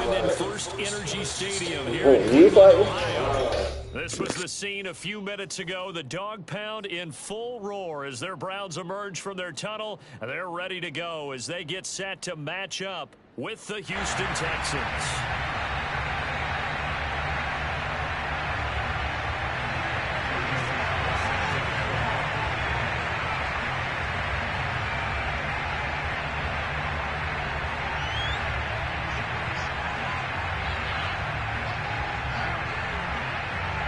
happened in First Energy Stadium here in Cleveland, Ohio. This was the scene a few minutes ago. The dog pound in full roar as their Browns emerge from their tunnel. They're ready to go as they get set to match up with the Houston Texans.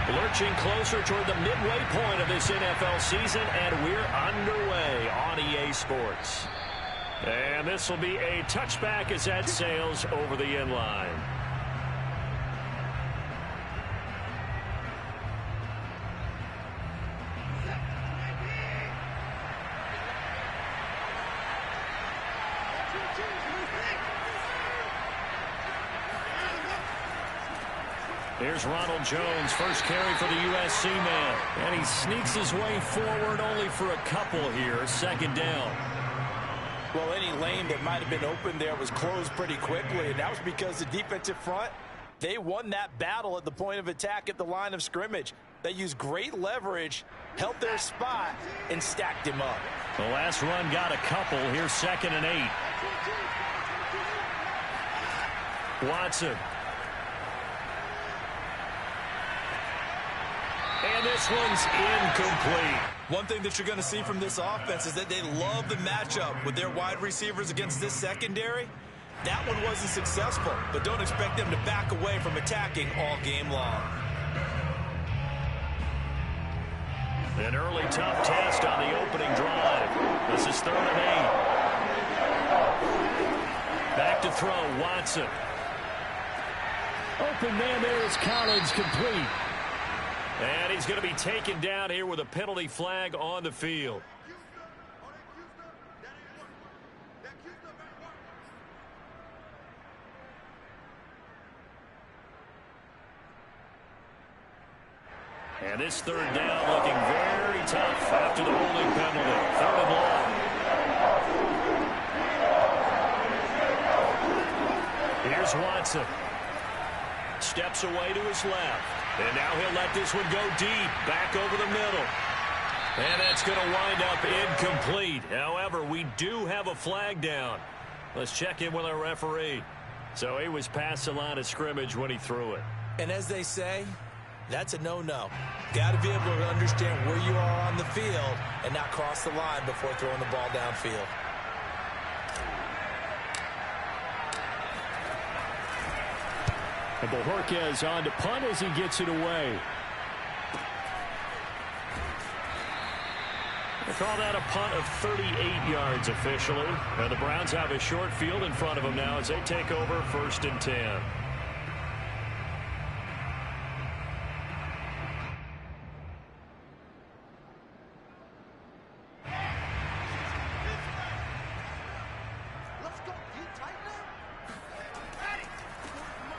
Lurching closer toward the midway point of this NFL season, and we're underway on EA Sports. And this will be a touchback as that sails over the end line. Here's Ronald Jones, first carry for the USC man. And he sneaks his way forward only for a couple here. Second down. Well, any lane that might have been open there was closed pretty quickly, and that was because the defensive front, they won that battle at the point of attack at the line of scrimmage. They used great leverage, held their spot, and stacked him up. The last run got a couple. Here's 2nd and 8. Watson. And this one's incomplete. One thing that you're going to see from this offense is that they love the matchup with their wide receivers against this secondary. That one wasn't successful, but don't expect them to back away from attacking all game long. An early tough test on the opening drive. This is 3rd and 8. Back to throw, Watson. Open man there is Collins, complete. And he's going to be taken down here with a penalty flag on the field. And this 3rd down looking very tough after the holding penalty. 3rd and long. Here's Watson. Steps away to his left. And now he'll let this one go deep, back over the middle. And that's going to wind up incomplete. However, we do have a flag down. Let's check in with our referee. So he was past the line of scrimmage when he threw it. And as they say, that's a no-no. Got to be able to understand where you are on the field and not cross the line before throwing the ball downfield. And Bojorquez on to punt as he gets it away. They call that a punt of 38 yards officially. And the Browns have a short field in front of them now as they take over 1st and 10.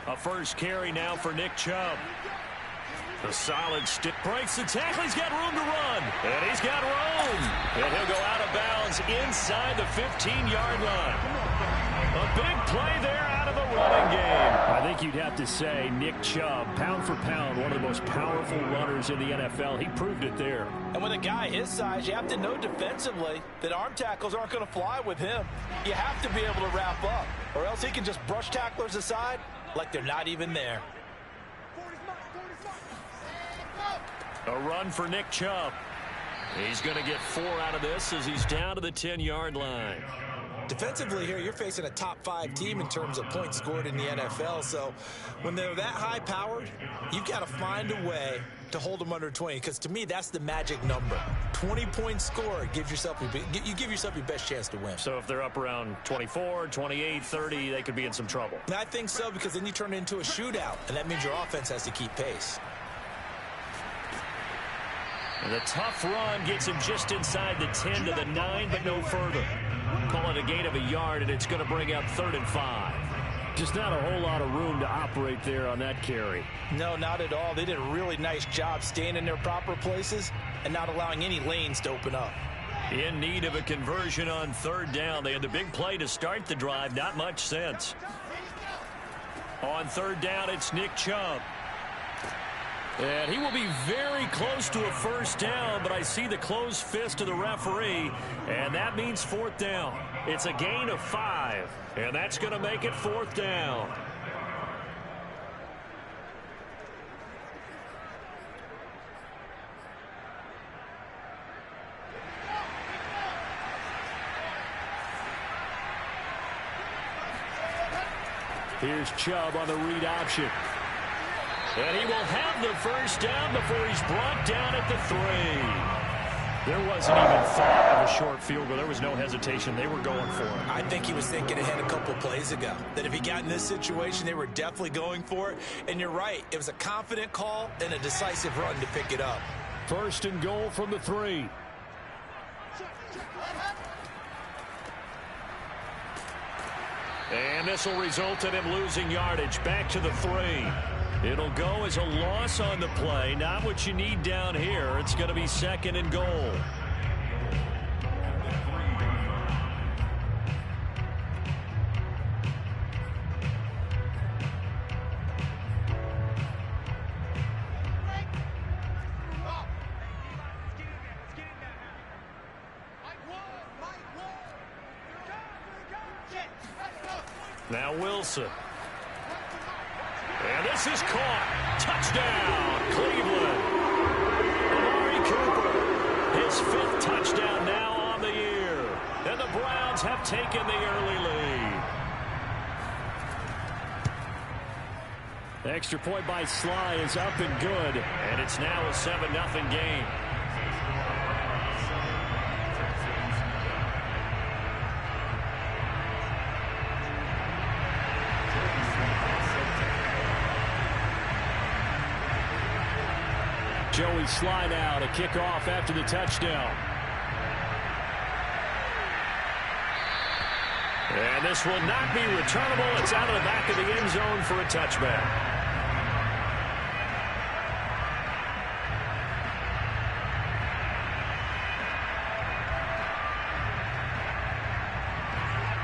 A first carry now for Nick Chubb. The solid stick breaks the tackle. He's got room to run. And he's got room. And he'll go out of bounds inside the 15-yard line. A big play there out of the running game. I think you'd have to say Nick Chubb, pound for pound, one of the most powerful runners in the NFL. He proved it there. And with a guy his size, you have to know defensively that arm tackles aren't going to fly with him. You have to be able to wrap up, or else he can just brush tacklers aside like they're not even there. A run for Nick Chubb. He's going to get 4 out of this as he's down to the 10-yard line. Defensively here, you're facing a top-5 team in terms of points scored in the NFL. So when they're that high-powered, you've got to find a way to hold them under 20. Because to me, that's the magic number. 20-point score gives yourself you give yourself your best chance to win. So if they're up around 24, 28, 30, they could be in some trouble. And I think so, because then you turn it into a shootout, and that means your offense has to keep pace. And the tough run gets him just inside the 10 to the 9, but no further. Call it a gain of a yard, and it's going to bring up 3rd and 5. Just not a whole lot of room to operate there on that carry. No, not at all. They did a really nice job staying in their proper places and not allowing any lanes to open up. In need of a conversion on 3rd down. They had the big play to start the drive. Not much sense. On third down, it's Nick Chubb. And he will be very close to a first down, but I see the closed fist of the referee, and that means fourth down. It's a gain of 5, and that's going to make it fourth down. Here's Chubb on the read option. And he will have the first down before he's brought down at the 3. There wasn't even thought of a short field goal. There was no hesitation. They were going for it. I think he was thinking ahead a couple plays ago, that if he got in this situation, they were definitely going for it. And you're right. It was a confident call and a decisive run to pick it up. First and goal from the 3. And this will result in him losing yardage back to the 3. It'll go as a loss on the play. Not what you need down here. It's going to be second and goal. Now Wilson. And this is caught. Touchdown, Cleveland. Amari Cooper, his 5th touchdown now on the year. And the Browns have taken the early lead. Extra point by Sly is up and good. And it's now a 7-0 game. Joey Sly now to kick off after the touchdown. And this will not be returnable. It's out of the back of the end zone for a touchback.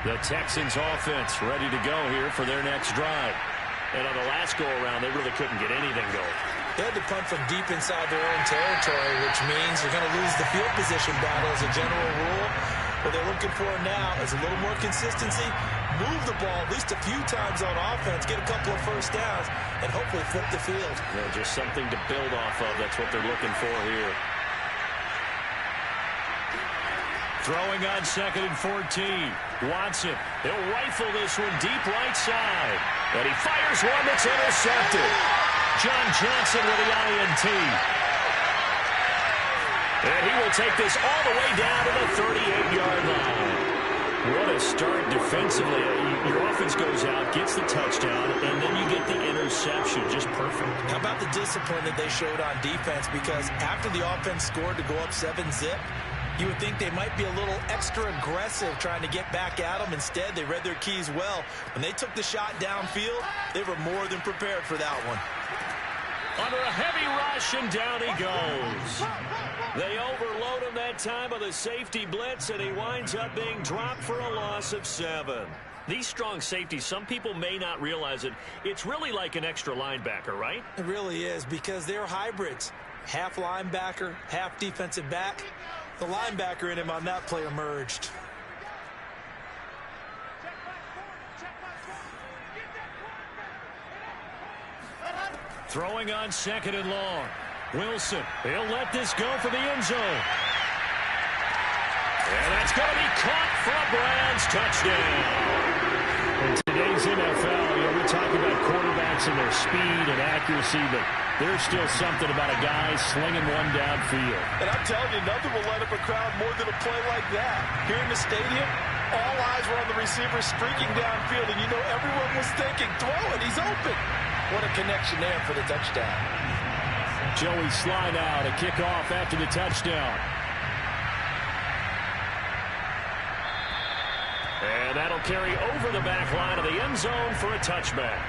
The Texans offense ready to go here for their next drive. And on the last go-around, they really couldn't get anything going. They had to punt from deep inside their own territory, which means you're going to lose the field position battle as a general rule. What they're looking for now is a little more consistency, move the ball at least a few times on offense, get a couple of first downs, and hopefully flip the field. Yeah, just something to build off of. That's what they're looking for here. Throwing on 2nd and 14. Watson, he'll rifle this one deep right side. And he fires one that's intercepted. John Johnson with the INT. And he will take this all the way down to the 38-yard line. What a start defensively. Your offense goes out, gets the touchdown, and then you get the interception. Just perfect. How about the discipline that they showed on defense? Because after the offense scored to go up 7-zip, you would think they might be a little extra aggressive trying to get back at them. Instead, they read their keys well. When they took the shot downfield, they were more than prepared for that one. Under a heavy rush, and down he goes. They overload him that time with a safety blitz, and he winds up being dropped for a loss of 7. These strong safeties, some people may not realize it. It's really like an extra linebacker, right? It really is, because they're hybrids. Half linebacker, half defensive back. The linebacker in him on that play emerged. Throwing on 2nd and long. Wilson, he'll let this go for the end zone. And that's going to be caught for a Browns touchdown. In today's NFL, we talk about quarterbacks and their speed and accuracy, but there's still something about a guy slinging one downfield. And I'm telling you, nothing will light up a crowd more than a play like that. Here in the stadium, all eyes were on the receiver streaking downfield, and you know everyone was thinking, throw it, he's open. What a connection there for the touchdown. Joey Sly now to kick off after the touchdown. And that'll carry over the back line of the end zone for a touchback.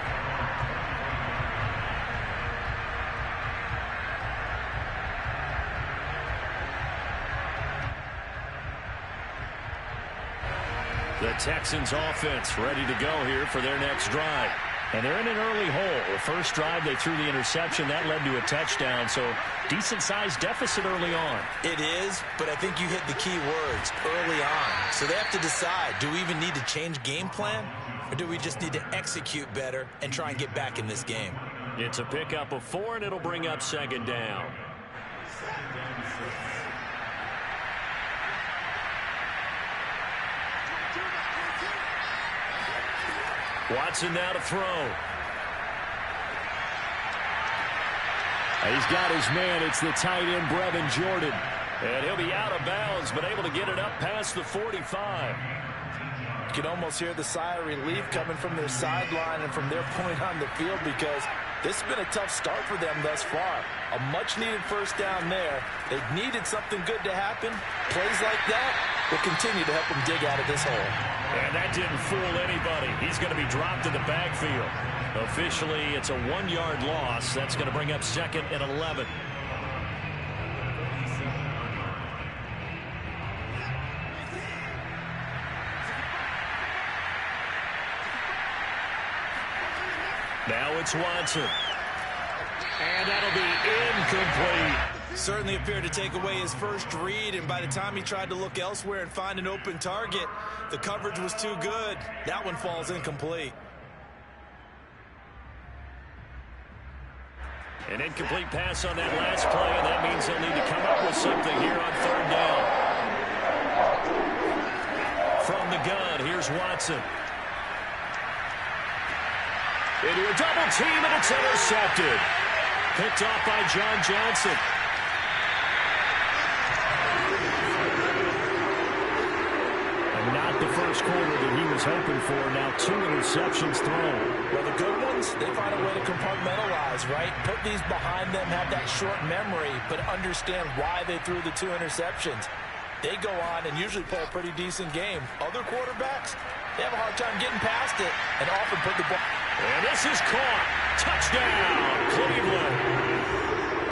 The Texans offense ready to go here for their next drive. And they're in an early hole. The first drive, they threw the interception. That led to a touchdown. So decent-sized deficit early on. It is, but I think you hit the key words early on. So they have to decide, do we even need to change game plan? Or do we just need to execute better and try and get back in this game? It's a pickup of 4, and it'll bring up second down. Watson now to throw. He's got his man. It's the tight end, Brevin Jordan. And he'll be out of bounds, but able to get it up past the 45. You can almost hear the sigh of relief coming from their sideline and from their point on the field, because this has been a tough start for them thus far. A much-needed first down there. They needed something good to happen. Plays like that will continue to help them dig out of this hole. And that didn't fool anybody. He's going to be dropped in the backfield. Officially, it's a 1-yard loss. That's going to bring up second and 11. Now it's Watson. And that'll be incomplete. Certainly appeared to take away his first read, and by the time he tried to look elsewhere and find an open target, the coverage was too good. That one falls incomplete. An incomplete pass on that last play, and that means they'll need to come up with something here on third down. From the gun, here's Watson. Into a double team, and it's intercepted. Picked off by John Johnson. And not the first quarter that he was hoping for. Now 2 interceptions thrown. Well, the good ones, they find a way to compartmentalize, right? Put these behind them, have that short memory, but understand why they threw the 2 interceptions. They go on and usually play a pretty decent game. Other quarterbacks, they have a hard time getting past it and often put the ball. And this is caught. Touchdown, Cleveland.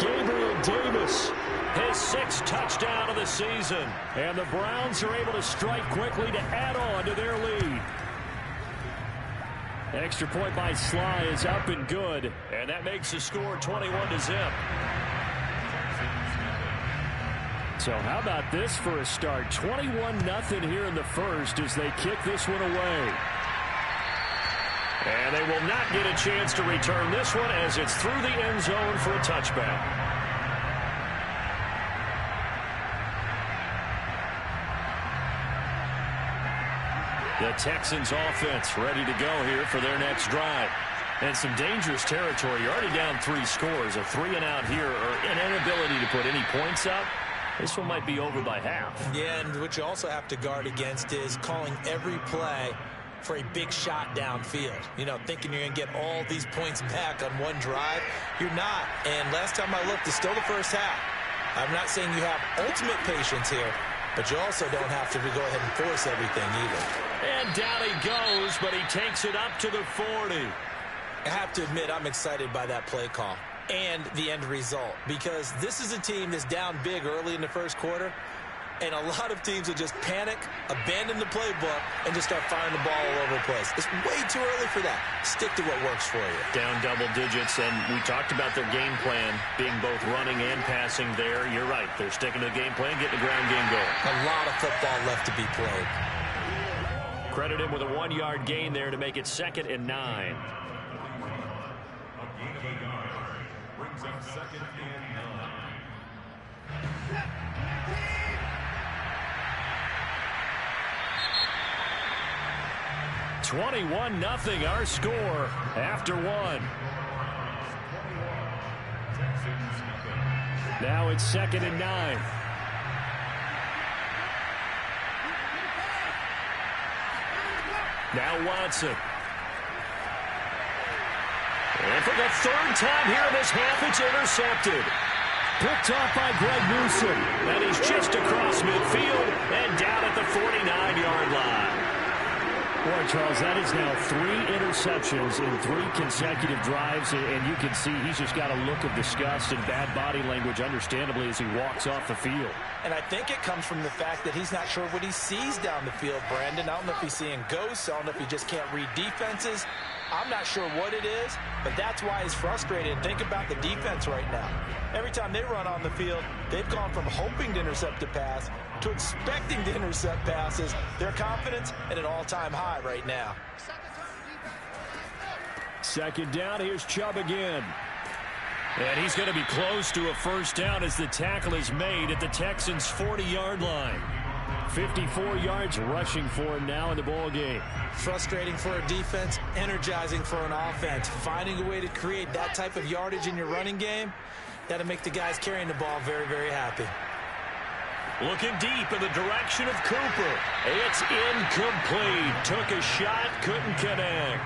Gabriel Davis, his 6th touchdown of the season. And the Browns are able to strike quickly to add on to their lead. Extra point by Sly is up and good. And that makes the score 21-0. So how about this for a start? 21-0 here in the first as they kick this one away. And they will not get a chance to return this one as it's through the end zone for a touchback. The Texans offense ready to go here for their next drive. And some dangerous territory. You're already down 3 scores. A 3-and-out here, or an inability to put any points up. This one might be over by half. Yeah, and what you also have to guard against is calling every play for a big shot downfield. You know, thinking you're going to get all these points back on one drive. You're not. And last time I looked, it's still the first half. I'm not saying you have ultimate patience here, but you also don't have to go ahead and force everything either. And down he goes, but he takes it up to the 40. I have to admit, I'm excited by that play call and the end result, because this is a team that's down big early in the first quarter, and a lot of teams will just panic, abandon the playbook, and just start firing the ball all over the place. It's way too early for that. Stick to what works for you. Down double digits, and we talked about their game plan being both running and passing there. You're right. They're sticking to the game plan, getting the ground game going. A lot of football left to be played. Credit him with a 1-yard gain there to make it 2nd and 9. Brings up 2nd and 9. 21-0 our score after 1. Now it's 2nd and 9. Now Watson. And for the 3rd time here in this half, it's intercepted. Picked off by Greg Newsom. And he's just across midfield and down at the 49-yard line. Boy, Charles, that is now 3 interceptions in 3 consecutive drives, and you can see he's just got a look of disgust and bad body language, understandably, as he walks off the field. And I think it comes from the fact that he's not sure what he sees down the field, Brandon. I don't know if he's seeing ghosts. I don't know if he just can't read defenses. I'm not sure what it is, but that's why he's frustrated. Think about the defense right now. Every time they run on the field, they've gone from hoping to intercept a pass to expecting to intercept passes. Their confidence at an all-time high right now. Second down, here's Chubb again. And he's going to be close to a first down as the tackle is made at the Texans' 40-yard line. 54 yards rushing for him now in the ball game. Frustrating for a defense, energizing for an offense. Finding a way to create that type of yardage in your running game, that'll make the guys carrying the ball very, very happy. Looking deep in the direction of Cooper. It's incomplete. Took a shot, couldn't connect.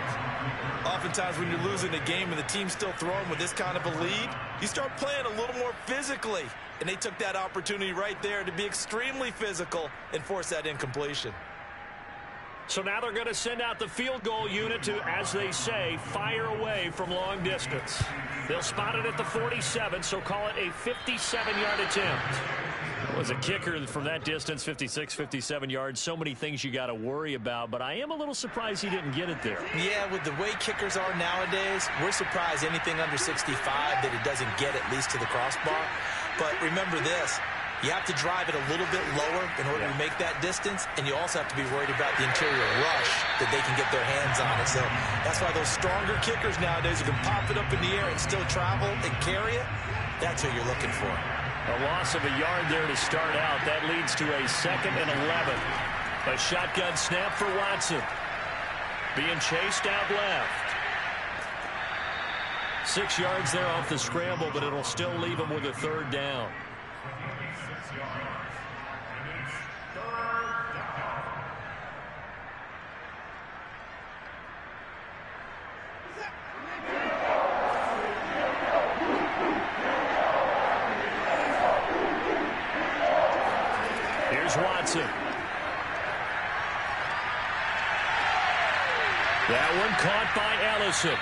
Oftentimes when you're losing a game and the team's still throwing with this kind of a lead, you start playing a little more physically. And they took that opportunity right there to be extremely physical and force that incompletion. So now they're going to send out the field goal unit to, as they say, fire away from long distance. They'll spot it at the 47, so call it a 57-yard attempt. Was a kicker from that distance, 56, 57 yards. So many things you got to worry about, but I am a little surprised he didn't get it there. Yeah, with the way kickers are nowadays, we're surprised anything under 65 that it doesn't get at least to the crossbar. But remember this, you have to drive it a little bit lower in order to make that distance, and you also have to be worried about the interior rush that they can get their hands on it. So that's why those stronger kickers nowadays who can pop it up in the air and still travel and carry it, that's who you're looking for. A loss of a yard there to start out. That leads to a 2nd and 11. A shotgun snap for Watson. Being chased out left. 6 yards there off the scramble, but it'll still leave him with a 3rd down. Watson. That one caught by Ellison.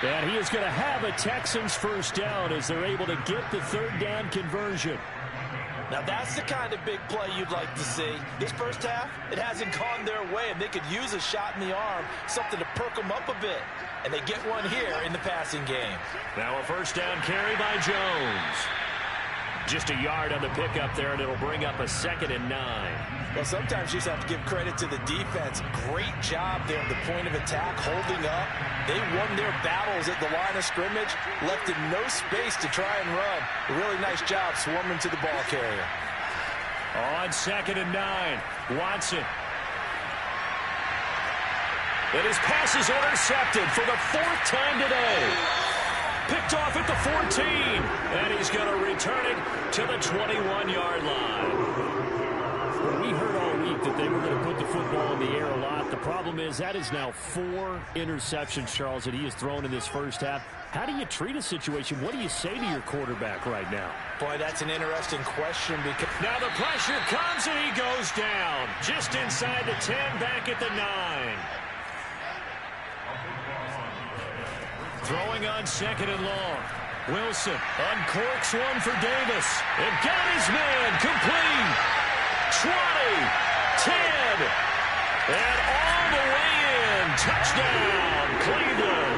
And he is going to have a Texans first down as they're able to get the 3rd down conversion. Now that's the kind of big play you'd like to see. This first half, it hasn't gone their way, and they could use a shot in the arm, something to perk them up a bit. And they get one here in the passing game. Now a first down carry by Jones. Just a yard on the pickup there, and it'll bring up a 2nd and 9. Well, sometimes you just have to give credit to the defense. Great job there at the point of attack, holding up. They won their battles at the line of scrimmage, left in no space to try and run. A really nice job swarming to the ball carrier. On 2nd and 9, Watson. And his pass is intercepted for the 4th time today. Picked off at the 14, and he's going to return it to the 21-yard line. Well, we heard all week that they were going to put the football in the air a lot. The problem is that is now 4 interceptions, Charles, that he has thrown in this first half. How do you treat a situation? What do you say to your quarterback right now? Boy, that's an interesting question. Because now the pressure comes, and he goes down. Just inside the 10, back at the 9. Throwing on 2nd and long. Wilson uncorks one for Davis. And got his man complete. 20, 10, and all the way in. Touchdown, Cleveland.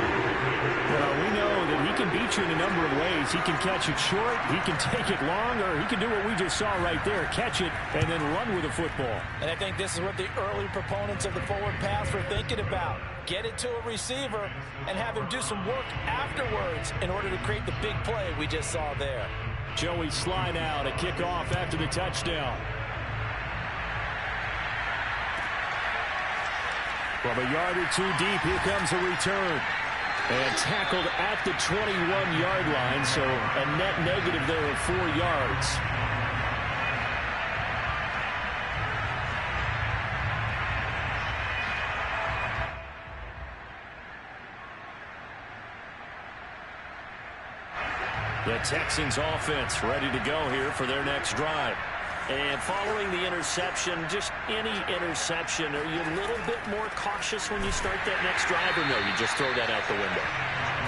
Well, we know that he can beat you in a number of ways. He can catch it short, he can take it long, or he can do what we just saw right there, catch it and then run with the football. And I think this is what the early proponents of the forward pass were thinking about. Get it to a receiver and have him do some work afterwards in order to create the big play we just saw there. Joey slide out, a kickoff after the touchdown. From a yard or two deep, here comes a return. And tackled at the 21-yard line, so a net negative there of 4 yards. The Texans offense ready to go here for their next drive. And following the interception, just any interception, are you a little bit more cautious when you start that next drive, or no, you just throw that out the window?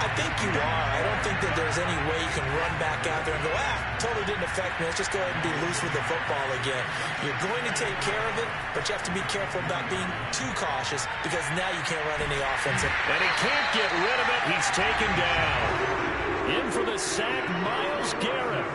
I think you are. I don't think that there's any way you can run back out there and go, totally didn't affect me. Let's just go ahead and be loose with the football again. You're going to take care of it, but you have to be careful about being too cautious because now you can't run any offense. And he can't get rid of it. He's taken down. In for the sack, Myles Garrett.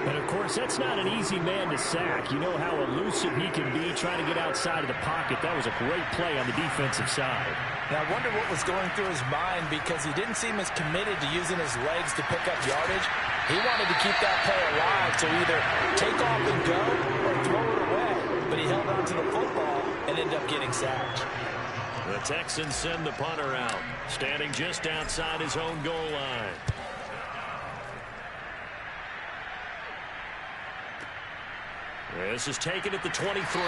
And, of course, that's not an easy man to sack. You know how elusive he can be trying to get outside of the pocket. That was a great play on the defensive side. Now, I wonder what was going through his mind because he didn't seem as committed to using his legs to pick up yardage. He wanted to keep that play alive to either take off and go or throw it away. But he held on to the football and ended up getting sacked. The Texans send the punter out, standing just outside his own goal line. This is taken at the 23.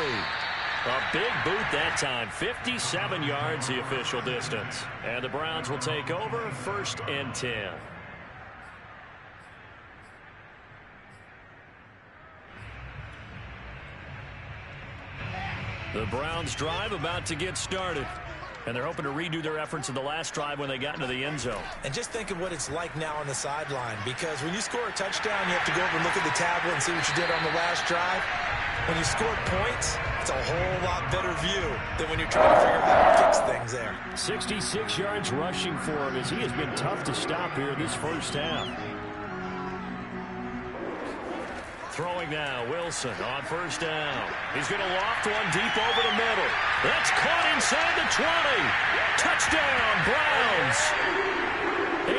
A big boot that time. 57 yards the official distance. And the Browns will take over 1st and 10. The Browns drive about to get started. And they're hoping to redo their efforts in the last drive when they got into the end zone. And just think of what it's like now on the sideline, because when you score a touchdown, you have to go over and look at the tablet and see what you did on the last drive. When you scored points, it's a whole lot better view than when you're trying to figure out how to fix things there. 66 yards rushing for him as he has been tough to stop here this first half. Throwing now, Wilson on 1st down. He's going to loft one deep over the middle. That's caught inside the 20. Touchdown, Browns.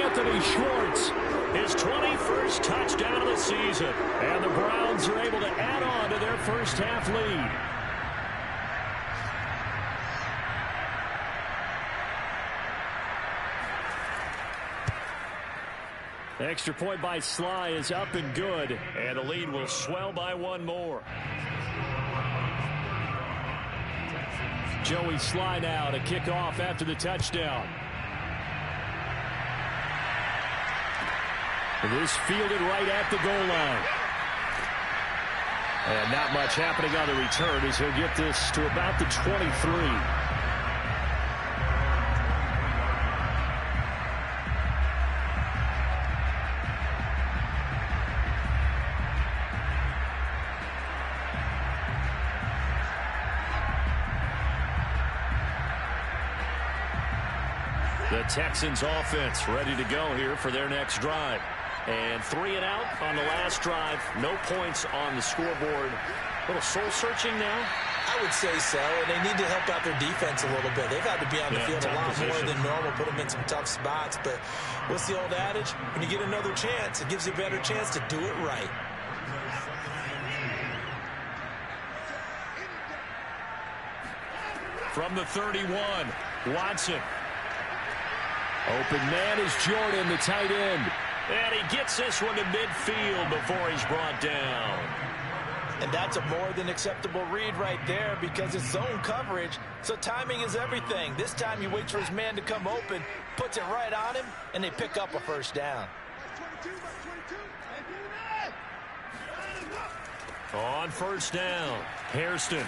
Anthony Schwartz, his 21st touchdown of the season. And the Browns are able to add on to their first half lead. Extra point by Sly is up and good, and the lead will swell by one more. Joey Sly now to kick off after the touchdown. This fielded right at the goal line. And not much happening on the return as he'll get this to about the 23. The Texans offense ready to go here for their next drive. And 3 and out on the last drive. No points on the scoreboard. A little soul-searching now? I would say so, and they need to help out their defense a little bit. They've had to be on the field a lot more than normal, put them in some tough spots. But what's the old adage? When you get another chance, it gives you a better chance to do it right. From the 31, Watson. Open man is Jordan, the tight end. And he gets this one to midfield before he's brought down. And that's a more than acceptable read right there because it's zone coverage, so timing is everything. This time he waits for his man to come open, puts it right on him, and they pick up a first down. On 1st down, Hairston.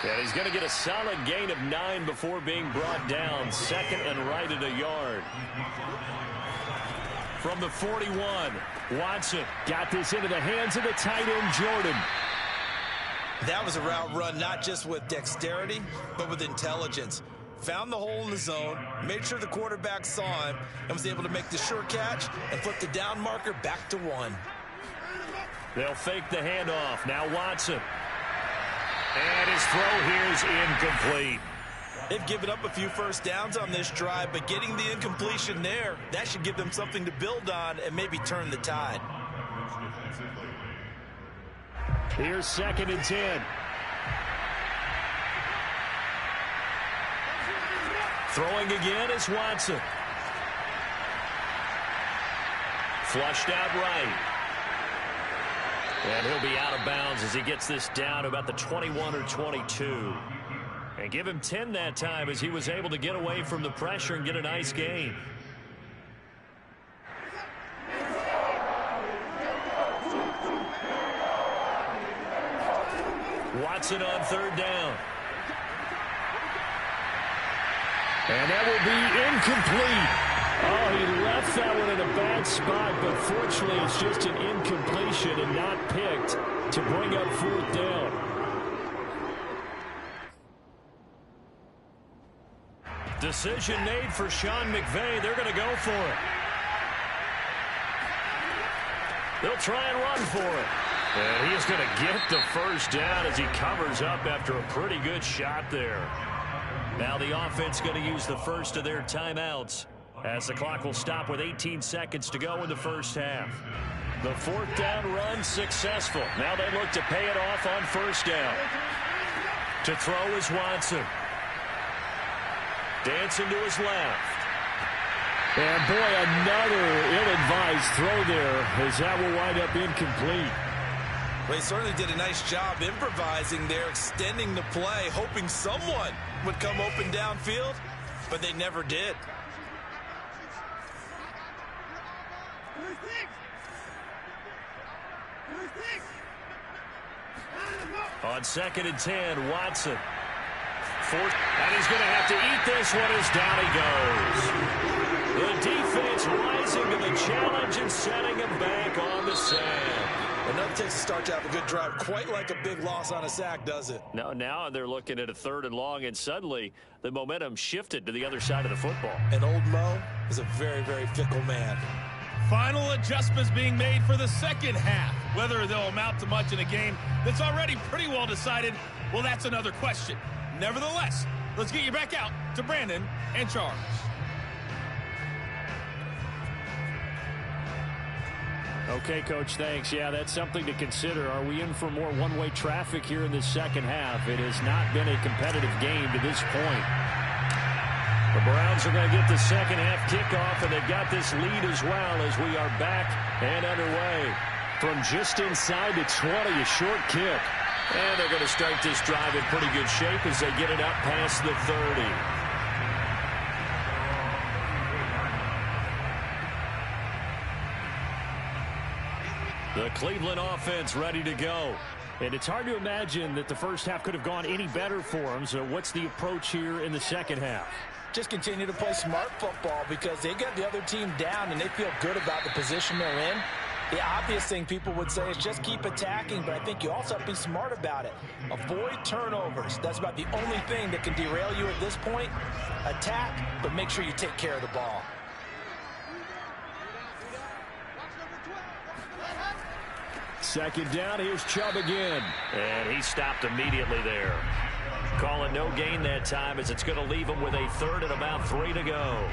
And he's going to get a solid gain of 9 before being brought down. 2nd and right at a yard. From the 41, Watson got this into the hands of the tight end, Jordan. That was a route run not just with dexterity, but with intelligence. Found the hole in the zone, made sure the quarterback saw him, and was able to make the sure catch and flip the down marker back to 1. They'll fake the handoff. Now Watson. And his throw here is incomplete. They've given up a few first downs on this drive, but getting the incompletion there, that should give them something to build on and maybe turn the tide. Here's 2nd and 10. Throwing again is Watson. Flushed out right. And he'll be out of bounds as he gets this down to about the 21 or 22. And give him 10 that time as he was able to get away from the pressure and get a nice gain. Watson on 3rd down. And that will be incomplete. Oh, he that spot, but fortunately it's just an incompletion and not picked to bring up 4th down. Decision made for Sean McVay. They're going to go for it. They'll try and run for it. And he's going to get the first down as he covers up after a pretty good shot there. Now the offense going to use the first of their timeouts as the clock will stop with 18 seconds to go in the first half. The 4th down run successful. Now they look to pay it off on 1st down. To throw is Watson. Dancing to his left. And boy, another ill-advised throw there as that will wind up incomplete. Well, he certainly did a nice job improvising there, extending the play, hoping someone would come open downfield, but they never did. On 2nd and 10, Watson. And he's going to have to eat this one as down he goes. The defense rising to the challenge and setting him back on the sand. Enough takes a start to have a good drive, quite like a big loss on a sack, does it? No, now they're looking at a 3rd and long, and suddenly the momentum shifted to the other side of the football. And old Mo is a very, very fickle man. Final adjustments being made for the 2nd half. Whether they'll amount to much in a game that's already pretty well decided, well, that's another question. Nevertheless, let's get you back out to Brandon and Charles. Okay, Coach, thanks. Yeah, that's something to consider. Are we in for more one-way traffic here in the 2nd half? It has not been a competitive game to this point. The Browns are going to get the 2nd half kickoff, and they've got this lead as well as we are back and underway. From just inside the 20, a short kick. And they're going to start this drive in pretty good shape as they get it up past the 30. The Cleveland offense ready to go. And it's hard to imagine that the first half could have gone any better for them. So what's the approach here in the 2nd half? Just continue to play smart football because they got the other team down and they feel good about the position they're in. The obvious thing people would say is just keep attacking, but I think you also have to be smart about it. Avoid turnovers. That's about the only thing that can derail you at this point. Attack, but make sure you take care of the ball. Second down, here's Chubb again. And he stopped immediately there. Calling no gain that time as it's going to leave him with a 3rd and about 3 to go.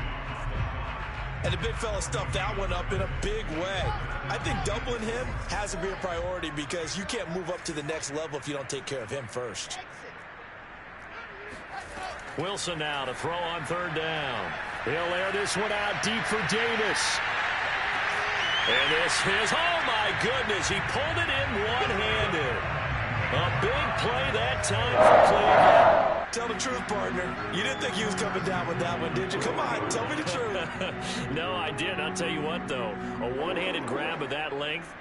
And the big fella stuffed that one up in a big way. I think doubling him has to be a priority because you can't move up to the next level if you don't take care of him first. Wilson now to throw on 3rd down. He'll air this one out deep for Davis. And this is, oh my goodness, he pulled it in one-handed. A big play that time for Cleveland. Tell the truth, partner. You didn't think he was coming down with that one, did you? Come on, tell me the truth. No, I didn't. I'll tell you what, though. A one-handed grab of that length.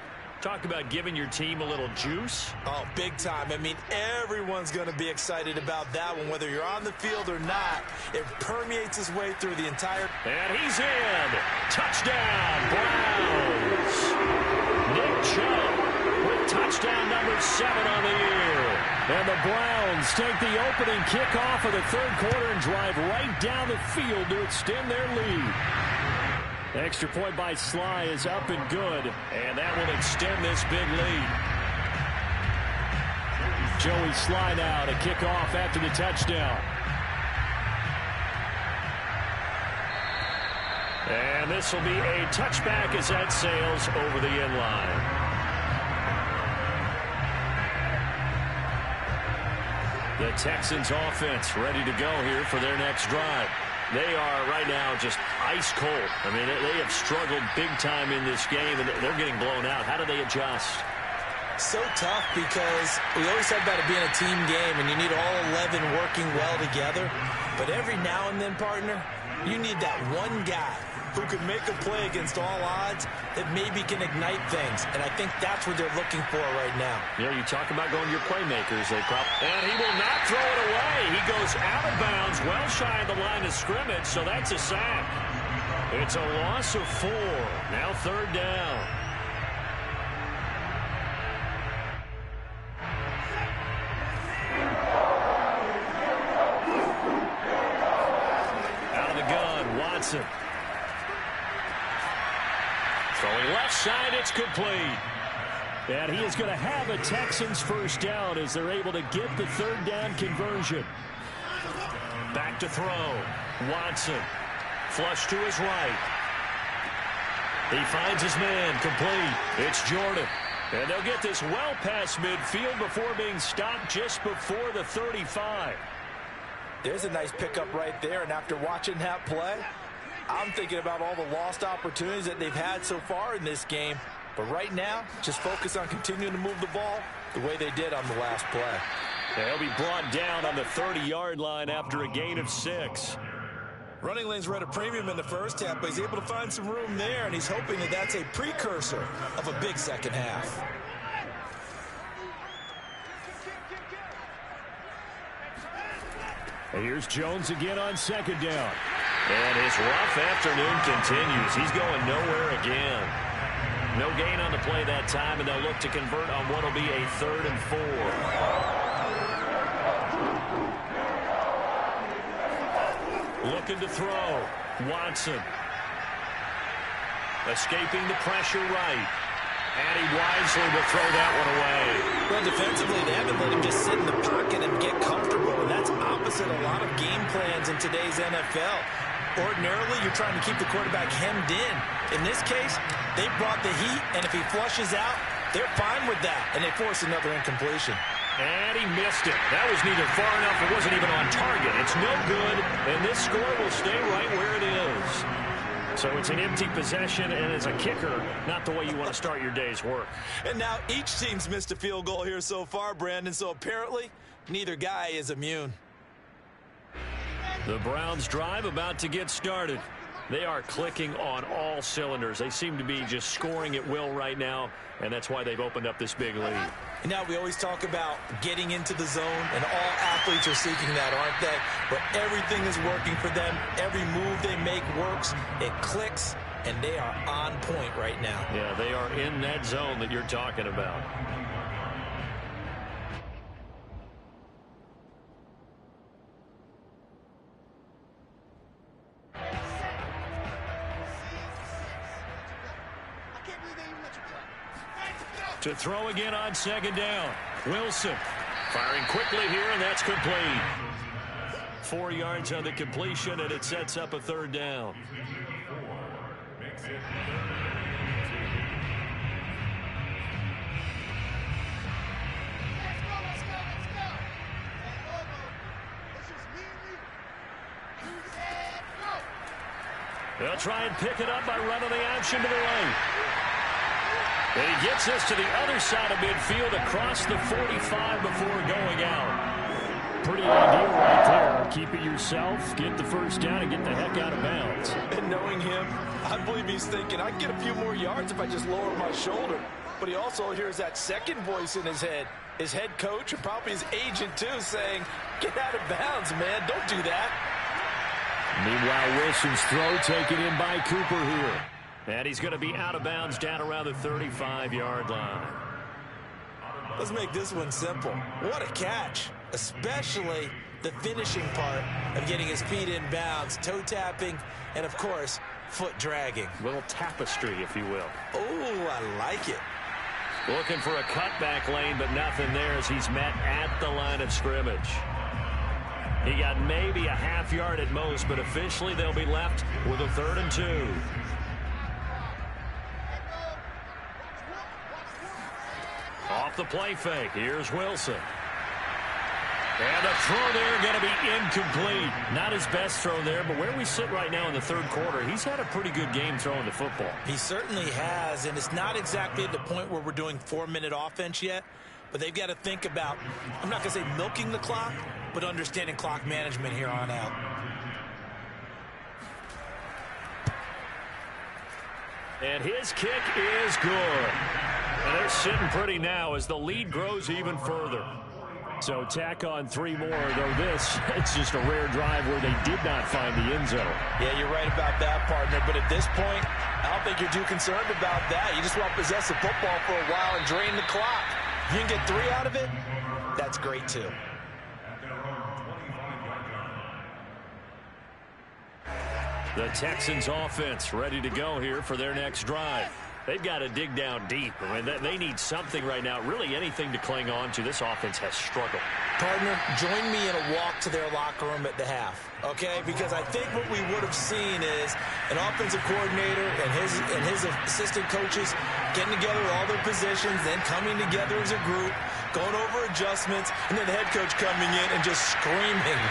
Talk about giving your team a little juice. Oh, big time. I mean, everyone's going to be excited about that one, whether you're on the field or not. It permeates its way through the entire... And he's in. Touchdown, Browns. Nick Chubb with touchdown number 7 on the year. And the Browns take the opening kickoff of the 3rd quarter and drive right down the field to extend their lead. Extra point by Sly is up and good. And that will extend this big lead. Joey Sly now to kick off after the touchdown. And this will be a touchback as that sails over the end line. The Texans offense ready to go here for their next drive. They are right now just ice cold. I mean, they have struggled big time in this game, and they're getting blown out. How do they adjust? So tough because we always said about it being a team game, and you need all 11 working well together. But every now and then, partner, you need that one guy who can make a play against all odds that maybe can ignite things. And I think that's what they're looking for right now. Yeah, you talk about going to your playmakers. And he will not throw it away. He goes out of bounds, well shy of the line of scrimmage, so that's a sack. It's a loss of 4. Now third down. Out of the gun, Watson. Throwing left side, it's complete. And he is going to have a Texans first down as they're able to get the third down conversion. Back to throw. Watson. Flush to his right. He finds his man, complete. It's Jordan. And they'll get this well past midfield before being stopped just before the 35. There's a nice pickup right there, and after watching that play, I'm thinking about all the lost opportunities that they've had so far in this game. But right now, just focus on continuing to move the ball the way they did on the last play. They'll be brought down on the 30-yard line after a gain of 6. Running lanes were at a premium in the first half, but he's able to find some room there, and he's hoping that that's a precursor of a big second half. And here's Jones again on second down. And his rough afternoon continues. He's going nowhere again. No gain on the play that time, and they'll look to convert on what will be a 3rd and 4. Looking to throw. Watson. Escaping the pressure right. And he wisely will throw that one away. Well, defensively, they haven't let him just sit in the pocket and get comfortable, and that's opposite a lot of game plans in today's NFL. Ordinarily, you're trying to keep the quarterback hemmed in. In this case, they brought the heat, and if he flushes out, they're fine with that, and they force another incompletion. And he missed it. That was neither far enough. It wasn't even on target. It's no good, and this score will stay right where it is. So it's an empty possession, and as a kicker, not the way you want to start your day's work. And now each team's missed a field goal here so far, Brandon, so apparently neither guy is immune. The Browns drive about to get started. They are clicking on all cylinders. They seem to be just scoring at will right now, and that's why they've opened up this big lead. And now we always talk about getting into the zone, and all athletes are seeking that, aren't they? But everything is working for them. Every move they make works. It clicks, and they are on point right now. Yeah, they are in that zone that you're talking about. To throw again on second down. Wilson firing quickly here, and that's complete. 4 yards on the completion, and it sets up a third down. They'll try and pick it up by running the option to the right. And he gets us to the other side of midfield across the 45 before going out. Pretty ideal right there. Keep it yourself, get the first down, and get the heck out of bounds. And knowing him, I believe he's thinking, I can get a few more yards if I just lower my shoulder. But he also hears that second voice in his head. His head coach, or probably his agent too, saying, get out of bounds, man. Don't do that. Meanwhile, Wilson's throw taken in by Cooper here. And he's going to be out of bounds down around the 35-yard line. Let's make this one simple. What a catch, especially the finishing part of getting his feet in bounds, toe tapping, and, of course, foot dragging. Little tapestry, if you will. Oh, I like it. Looking for a cutback lane, but nothing there as he's met at the line of scrimmage. He got maybe a half yard at most, but officially they'll be left with a 3rd and 2. Off the play fake. Here's Wilson. And the throw there going to be incomplete. Not his best throw there, but where we sit right now in the third quarter, he's had a pretty good game throwing the football. He certainly has, and it's not exactly at the point where we're doing 4-minute offense yet, but they've got to think about, I'm not going to say milking the clock, but understanding clock management here on out. And his kick is good. And they're sitting pretty now as the lead grows even further. So tack on 3 more, though this, it's just a rare drive where they did not find the end zone. Yeah, you're right about that, partner. But at this point, I don't think you're too concerned about that. You just want to possess the football for a while and drain the clock. If you can get 3 out of it, that's great too. The Texans offense ready to go here for their next drive. They've got to dig down deep. I mean, they need something right now, really anything to cling on to. This offense has struggled. Partner, join me in a walk to their locker room at the half, okay? Because I think what we would have seen is an offensive coordinator and his assistant coaches getting together with all their positions, then coming together as a group, going over adjustments, and then the head coach coming in and just screaming,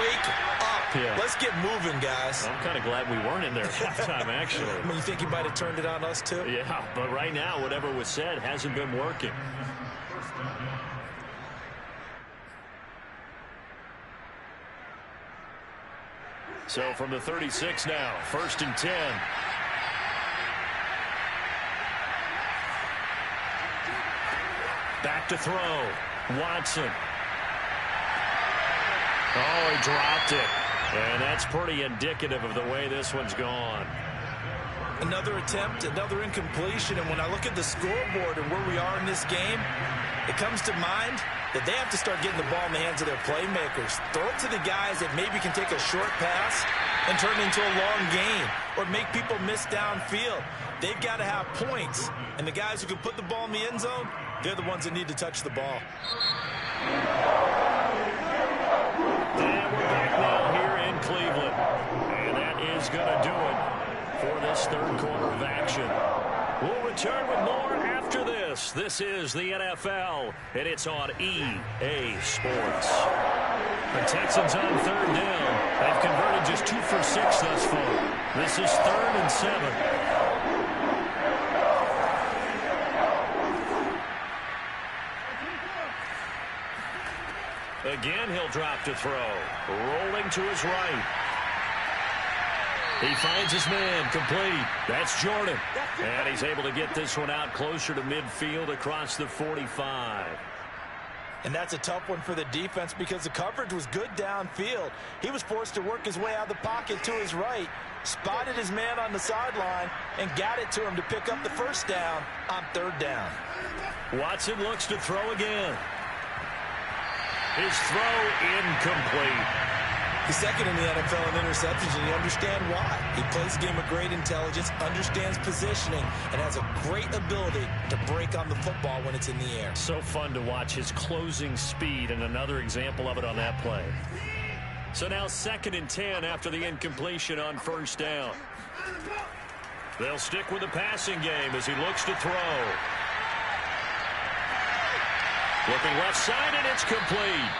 wake up. Yeah. Let's get moving, guys. I'm kind of glad we weren't in there at halftime, actually. I mean, you think he might have turned it on us, too? Yeah, but right now, whatever was said hasn't been working. So from the 36 now, 1st and 10. Back to throw. Watson. Oh, he dropped it. And that's pretty indicative of the way this one's gone. Another attempt, another incompletion. And when I look at the scoreboard and where we are in this game, it comes to mind that they have to start getting the ball in the hands of their playmakers. Throw it to the guys that maybe can take a short pass and turn it into a long gain or make people miss downfield. They've got to have points. And the guys who can put the ball in the end zone, they're the ones that need to touch the ball. And we're back now here in Cleveland. And that is going to do it for this 3rd quarter of action. We'll return with more after this. This is the NFL, and it's on EA Sports. The Texans on 3rd down. They've converted just 2 for 6 thus far. This is 3rd and 7. Again, he'll drop to throw. Rolling to his right. He finds his man, complete. That's Jordan. And he's able to get this one out closer to midfield across the 45. And that's a tough one for the defense because the coverage was good downfield. He was forced to work his way out of the pocket to his right, spotted his man on the sideline, and got it to him to pick up the 1st down on 3rd down. Watson looks to throw again. His throw incomplete. He's 2nd in the NFL in interceptions, and you understand why. He plays the game with great intelligence, understands positioning, and has a great ability to break on the football when it's in the air. So fun to watch his closing speed, and another example of it on that play. So now 2nd and 10 after the incompletion on 1st down. They'll stick with the passing game as he looks to throw. Looking left side, and it's complete.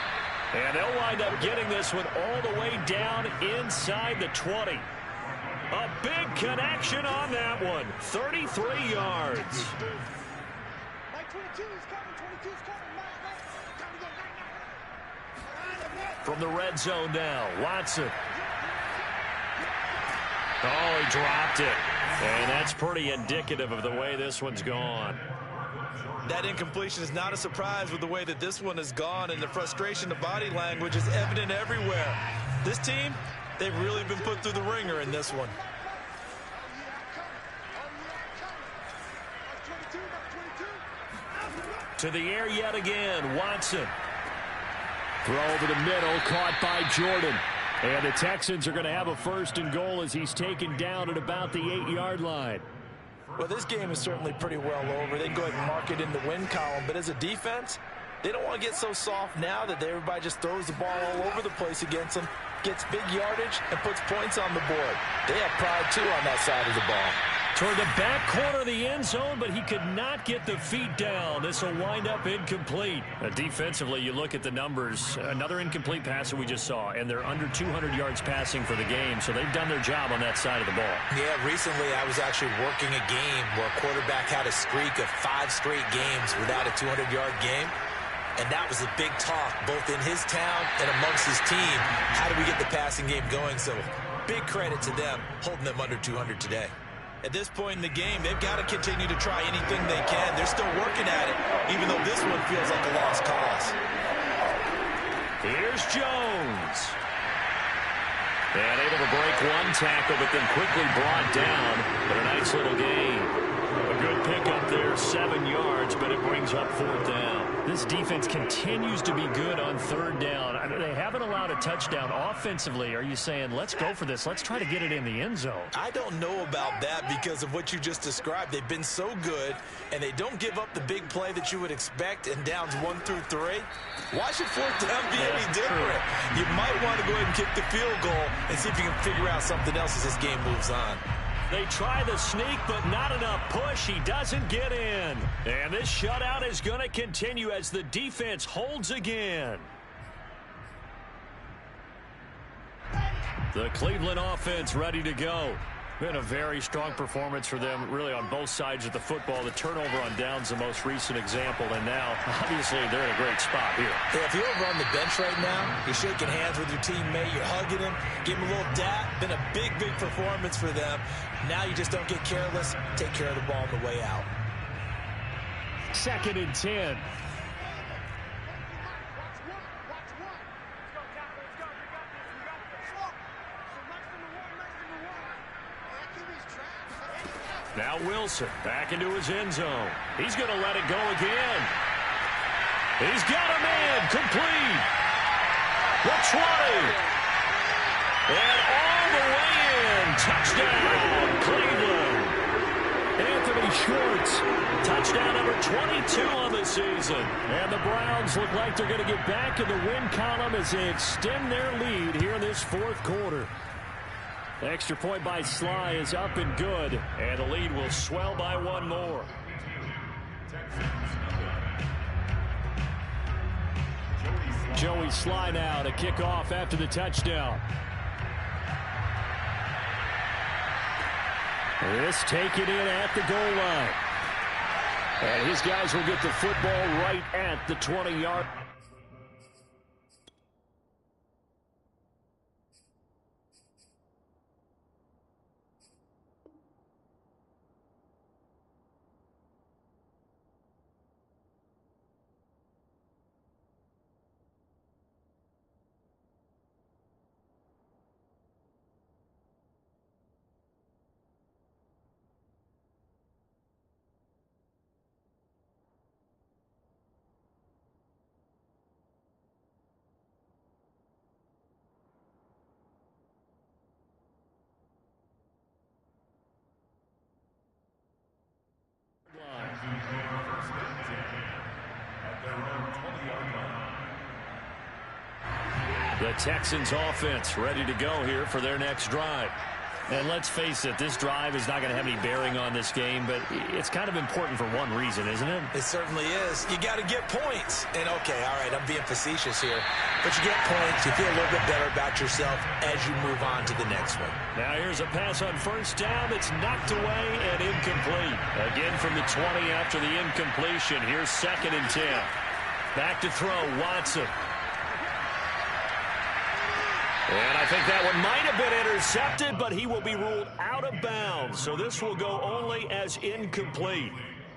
And they'll wind up getting this one all the way down inside the 20. A big connection on that one. 33 yards. From the red zone now, Watson. Oh, he dropped it. And that's pretty indicative of the way this one's gone. That incompletion is not a surprise with the way that this one has gone, and the frustration, the body language is evident everywhere. This team, they've really been put through the ringer in this one. To the air yet again, Watson. Throw over the middle, caught by Jordan. And the Texans are going to have a 1st and goal as he's taken down at about the 8-yard line. Well, this game is certainly pretty well over. They can go ahead and mark it in the win column. But as a defense, they don't want to get so soft now that everybody just throws the ball all over the place against them, gets big yardage, and puts points on the board. They have pride, too, on that side of the ball. Toward the back corner of the end zone, but he could not get the feet down. This will wind up incomplete. Defensively, you look at the numbers. Another incomplete pass that we just saw, and they're under 200 yards passing for the game, so they've done their job on that side of the ball. Yeah, recently I was actually working a game where a quarterback had a streak of 5 straight games without a 200-yard game. And that was a big talk, both in his town and amongst his team. How do we get the passing game going? So big credit to them, holding them under 200 today. At this point in the game, they've got to continue to try anything they can. They're still working at it, even though this one feels like a lost cause. Here's Jones. And able to break one tackle, but then quickly brought down. But a nice little gain. A good pickup there, 7 yards, but it brings up 4th down. This defense continues to be good on 3rd down. I mean, they haven't allowed a touchdown offensively. Are you saying, let's go for this? Let's try to get it in the end zone. I don't know about that because of what you just described. They've been so good, and they don't give up the big play that you would expect in downs 1 through 3. Why should 4th down be any different? You might want to go ahead and kick the field goal and see if you can figure out something else as this game moves on. They try the sneak, but not enough push. He doesn't get in. And this shutout is going to continue as the defense holds again. The Cleveland offense ready to go. Been a very strong performance for them, really, on both sides of the football. The turnover on downs, the most recent example, and now, obviously, they're in a great spot here. Yeah, if you're over on the bench right now, you're shaking hands with your teammate, you're hugging him, give him a little dap. Been a big, big performance for them. Now you just don't get careless. Take care of the ball on the way out. 2nd and 10. Now Wilson back into his end zone. He's going to let it go again. He's got a man complete. The 20. And all the way in. Touchdown, Cleveland. Anthony Schwartz. Touchdown number 22 on the season. And the Browns look like they're going to get back in the win column as they extend their lead here in this 4th quarter. Extra point by Sly is up and good, and the lead will swell by 1 more. Joey Sly now to kick off after the touchdown. This taken in at the goal line. And his guys will get the football right at the 20-yard. The Texans offense ready to go here for their next drive. And let's face it, this drive is not going to have any bearing on this game, but it's kind of important for one reason, isn't it? It certainly is. You got to get points. And, okay, all right, I'm being facetious here. But you get points, you feel a little bit better about yourself as you move on to the next one. Now here's a pass on 1st down that's knocked away and incomplete. Again from the 20 after the incompletion. Here's 2nd and 10. Back to throw, Watson. And I think that one might have been intercepted, but he will be ruled out of bounds. So this will go only as incomplete.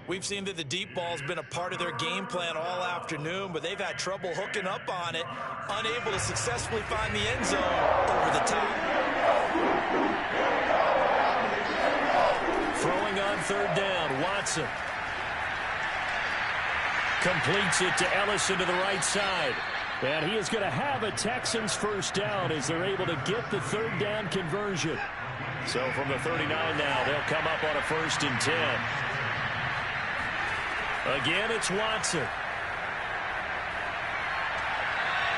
We've seen that the deep ball's been a part of their game plan all afternoon, but they've had trouble hooking up on it, unable to successfully find the end zone over the top. Throwing on 3rd down, Watson. Completes it to Ellison to the right side. And he is going to have a Texans 1st down as they're able to get the 3rd down conversion. So from the 39 now, they'll come up on a 1st and 10. Again, it's Watson.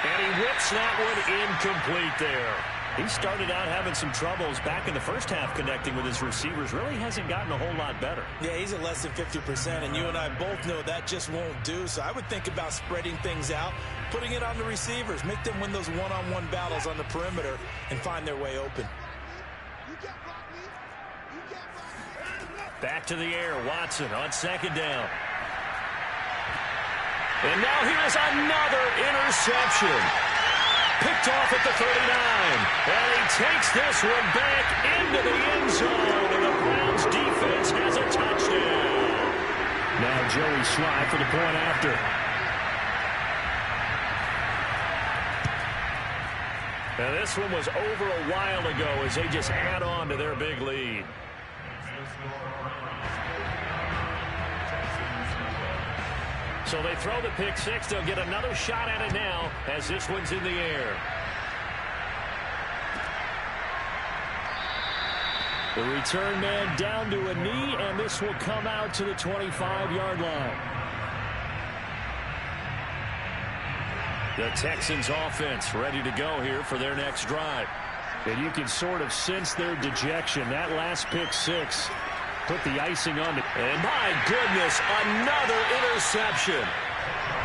And he whips that one incomplete there. He started out having some troubles back in the first half connecting with his receivers. Really hasn't gotten a whole lot better. Yeah, he's at less than 50%, and you and I both know that just won't do. So I would think about spreading things out, putting it on the receivers, make them win those one-on-one battles on the perimeter and find their way open. Back to the air, Watson on 2nd down. And now here's another interception. Picked off at the 39. And he takes this one back into the end zone. And the Browns defense has a touchdown. Now Joey Sly for the point after. And this one was over a while ago as they just add on to their big lead. So they throw the pick six. They'll get another shot at it now as this one's in the air. The return man down to a knee, and this will come out to the 25-yard line. The Texans offense ready to go here for their next drive. And you can sort of sense their dejection. That last pick six put the icing on it. And my goodness, another interception.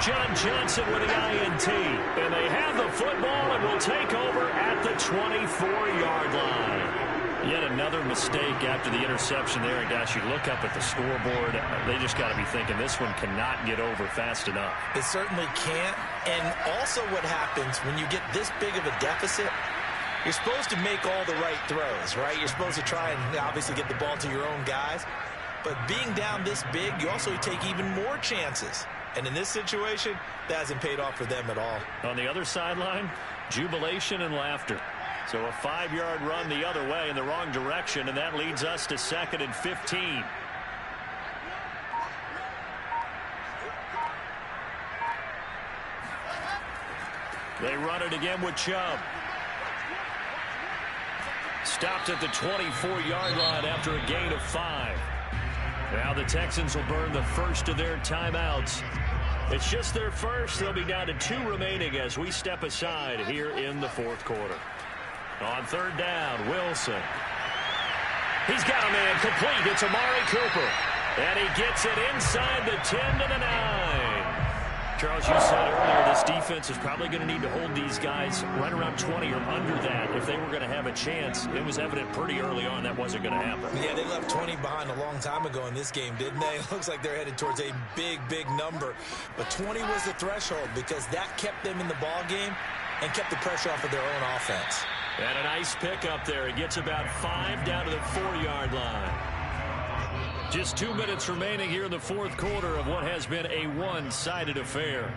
John Johnson with the INT. And they have the football and will take over at the 24-yard line. Yet another mistake after the interception there. And gosh, you look up at the scoreboard, they just got to be thinking this one cannot get over fast enough. It certainly can't. And also what happens when you get this big of a deficit, you're supposed to make all the right throws, right? You're supposed to try and obviously get the ball to your own guys. But being down this big, you also take even more chances. And in this situation, that hasn't paid off for them at all. On the other sideline, jubilation and laughter. So a 5-yard run the other way in the wrong direction, and that leads us to 2nd and 15. They run it again with Chubb. Stopped at the 24-yard line after a gain of 5. Now the Texans will burn the first of their timeouts. It's just their first. They'll be down to 2 remaining as we step aside here in the 4th quarter. On 3rd down, Wilson. He's got a man complete. It's Amari Cooper. And he gets it inside the 10 to the 9. Charles, you said earlier this defense is probably going to need to hold these guys right around 20 or under that if they were going to have a chance. It was evident pretty early on that wasn't going to happen. Yeah, they left 20 behind a long time ago in this game, didn't they? It looks like they're headed towards a big, big number. But 20 was the threshold because that kept them in the ball game and kept the pressure off of their own offense. And a nice pickup there. He gets about 5 down to the 4-yard line. Just 2 minutes remaining here in the 4th quarter of what has been a one-sided affair.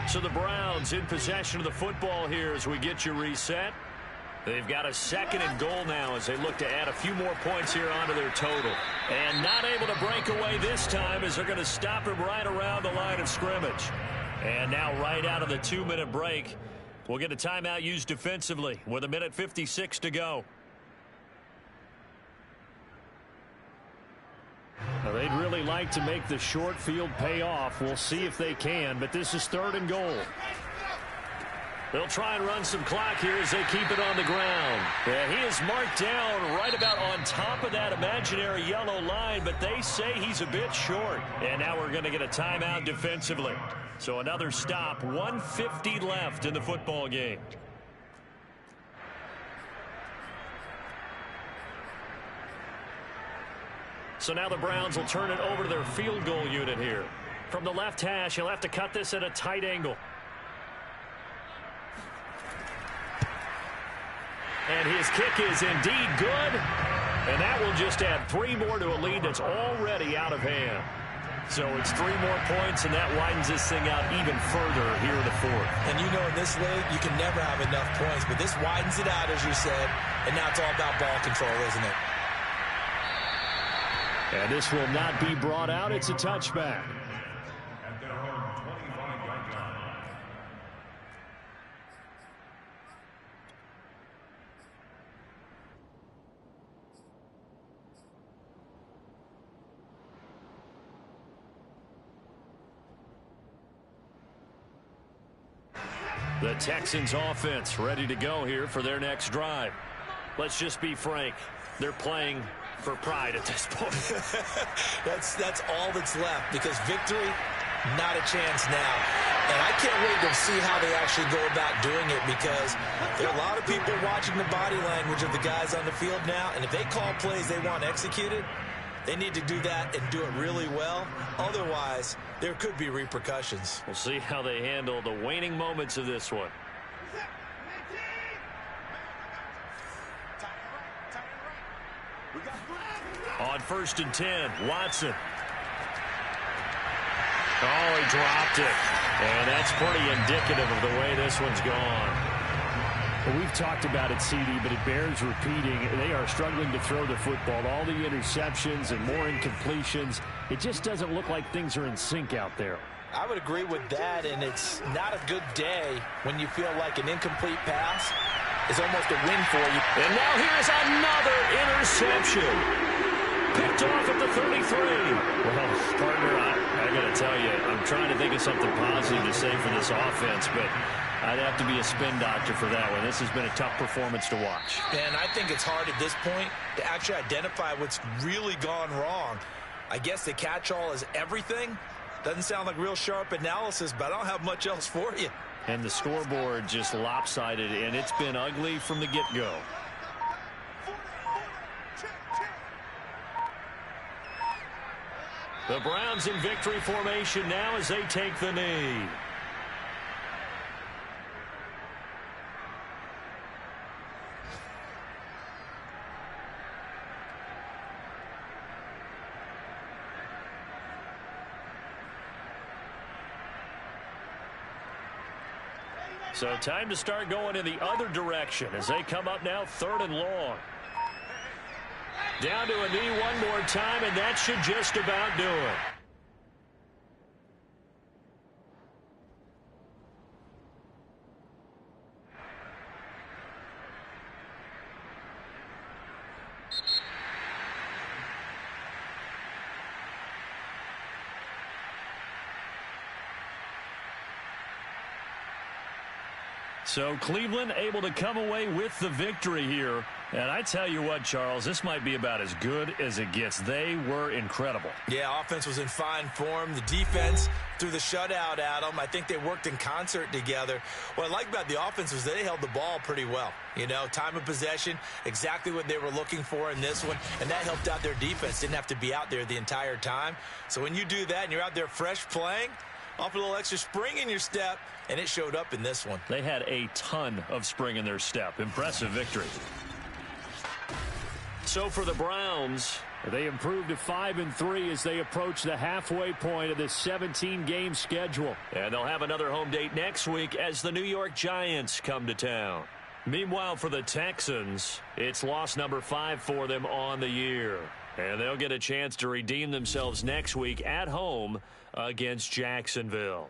So the Browns in possession of the football here as we get you reset. They've got a 2nd and goal now as they look to add a few more points here onto their total. And not able to break away this time as they're going to stop him right around the line of scrimmage. And now right out of the 2-minute break, we'll get a timeout used defensively with 1:56 to go. Now they'd really like to make the short field pay off. We'll see if they can, but this is 3rd and goal. They'll try and run some clock here as they keep it on the ground. Yeah, he is marked down right about on top of that imaginary yellow line, but they say he's a bit short. And now we're going to get a timeout defensively. So another stop, 1:50 left in the football game. So now the Browns will turn it over to their field goal unit here. From the left hash, he'll have to cut this at a tight angle. And his kick is indeed good. And that will just add 3 more to a lead that's already out of hand. So it's 3 more points, and that widens this thing out even further here in the 4th. And you know in this league, you can never have enough points. But this widens it out, as you said. And now it's all about ball control, isn't it? And this will not be brought out. It's a touchback. The Texans offense ready to go here for their next drive. Let's just be frank. They're playing for pride at this point. that's all that's left because victory, not a chance now. And I can't wait to see how they actually go about doing it because there are a lot of people watching the body language of the guys on the field now. And if they call plays they want executed, they need to do that and do it really well. Otherwise, there could be repercussions. We'll see how they handle the waning moments of this one. On 1st and 10, Watson. Oh, he dropped it. And that's pretty indicative of the way this one's gone. Well, we've talked about it, CD, but it bears repeating. They are struggling to throw the football. All the interceptions and more incompletions. It just doesn't look like things are in sync out there. I would agree with that, and it's not a good day when you feel like an incomplete pass is almost a win for you. And now here's another interception. Picked off at the 33. Well, partner, I got to tell you, I'm trying to think of something positive to say for this offense, but I'd have to be a spin doctor for that one. This has been a tough performance to watch. And I think it's hard at this point to actually identify what's really gone wrong. I guess the catch-all is everything. Doesn't sound like real sharp analysis, but I don't have much else for you. And the scoreboard just lopsided, and it's been ugly from the get-go. The Browns in victory formation now as they take the knee. So time to start going in the other direction as they come up now 3rd and long. Down to a knee one more time, and that should just about do it. So Cleveland able to come away with the victory here. And I tell you what, Charles, this might be about as good as it gets. They were incredible. Yeah, offense was in fine form. The defense threw the shutout at them. I think they worked in concert together. What I like about the offense was they held the ball pretty well. You know, time of possession, exactly what they were looking for in this one. And that helped out their defense. Didn't have to be out there the entire time. So when you do that and you're out there fresh playing, off a little extra spring in your step, and it showed up in this one. They had a ton of spring in their step. Impressive victory. So for the Browns, they improved to 5-3 as they approach the halfway point of this 17-game schedule. And they'll have another home date next week as the New York Giants come to town. Meanwhile, for the Texans, it's loss number 5 for them on the year. And they'll get a chance to redeem themselves next week at home against Jacksonville.